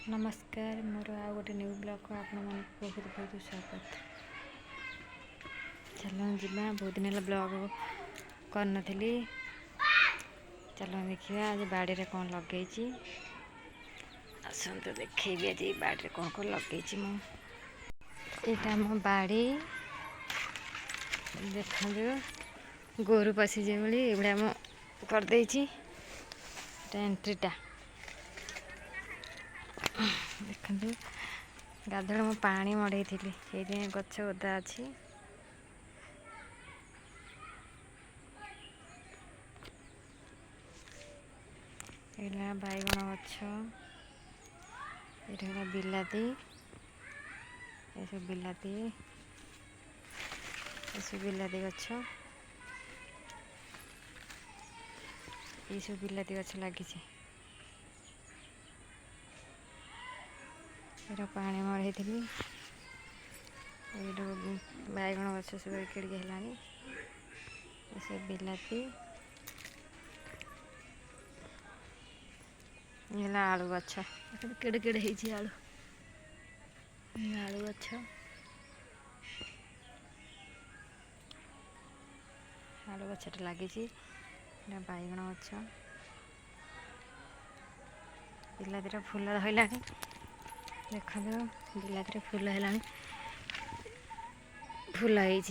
नमस्कार मोर आ गोटे new blog को आपण मन बहुत बहुत स्वागत। चलो जीवा बहुत दिन ब्लॉग कर नी। चलो देखिए आज बाड़ी रे कौन लगे आसत देखी आज बाड़ी कौन कौन लगे यहाँ मो बाड़ी देखो गोरु पशिजे भाई मु करदे एंट्रीटा देखु गाधुआ मु पानी मड़े थी ये गछ ओदा अच्छी यहाँ बैगण गछ ये बिलाती ये सब बिलाती गछ ये सब बिलाती गछ लगी पानी मड़े थी बैगण गछ सब किड़के है सब बिलाती ये आलू गछ केड़े केड़े आलू आलू गछ आलू गछटा लगी बैगण गछ बिलाती फूल धरला देखो बिलाती फूल है फूल है ये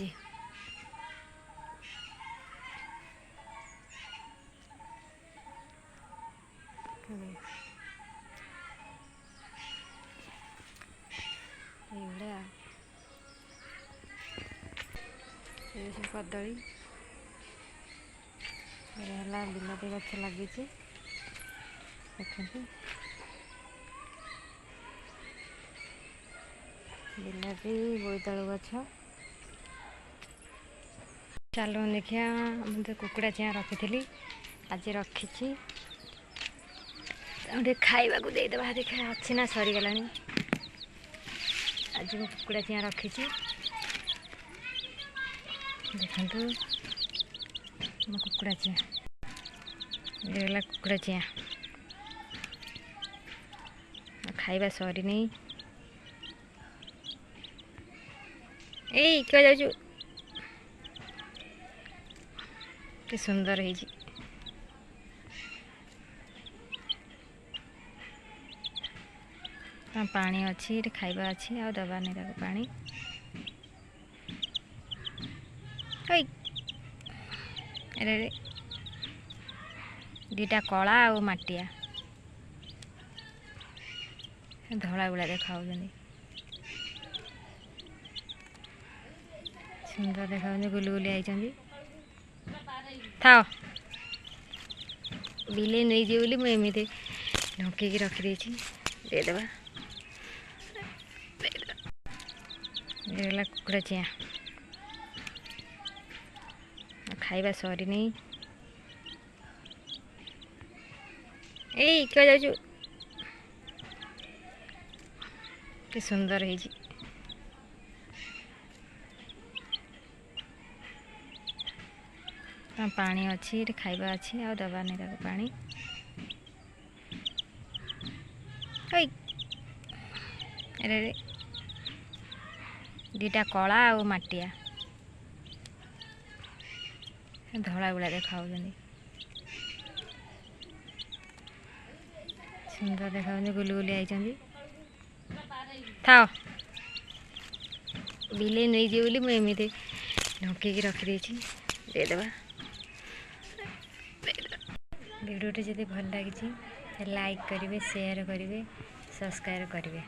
सब कदली है बिलाती गछ लगी देखते बिलाती बोईतालु गछ। चलो देखिया मुझे कुकुड़ा चिया रखी आज रखी खावा को देदेबा देखा अच्छी ना सरीगला आज मैं कुकुड़ा चिया रखी देखु मो कुकुड़ा चिया ये कुकुड़ा चिया खाଇବା सरी नहीं क्या जाऊ कि सुंदर है पानी अच्छी खाଇବା अच्छी आ दबा नहीं ताको पानी अरे दीटा कला आ मटिया धड़ा गुड़ा देखा सुंदर देखा गुली गुली आई था बिले नहीं जी बोली मुझे ढुक रखी देदेबा ये कुकुड़ा चिया खाଇବା सरी नहीं क्या जाऊ कि सुंदर है पानी अच्छी खाଇବା अच्छी आ दबा नहीं ताको पानी अरे दीटा कला आ मटिया धड़ा गुड़ा देखा सुंदर देखा गुली गुली आई था बिले नहीं जी बोली मुझे ढुक रखी देदेबा वीडियोटी जब भल लगी लाइक करेंगे शेयर करेंगे सब्सक्राइब करेंगे।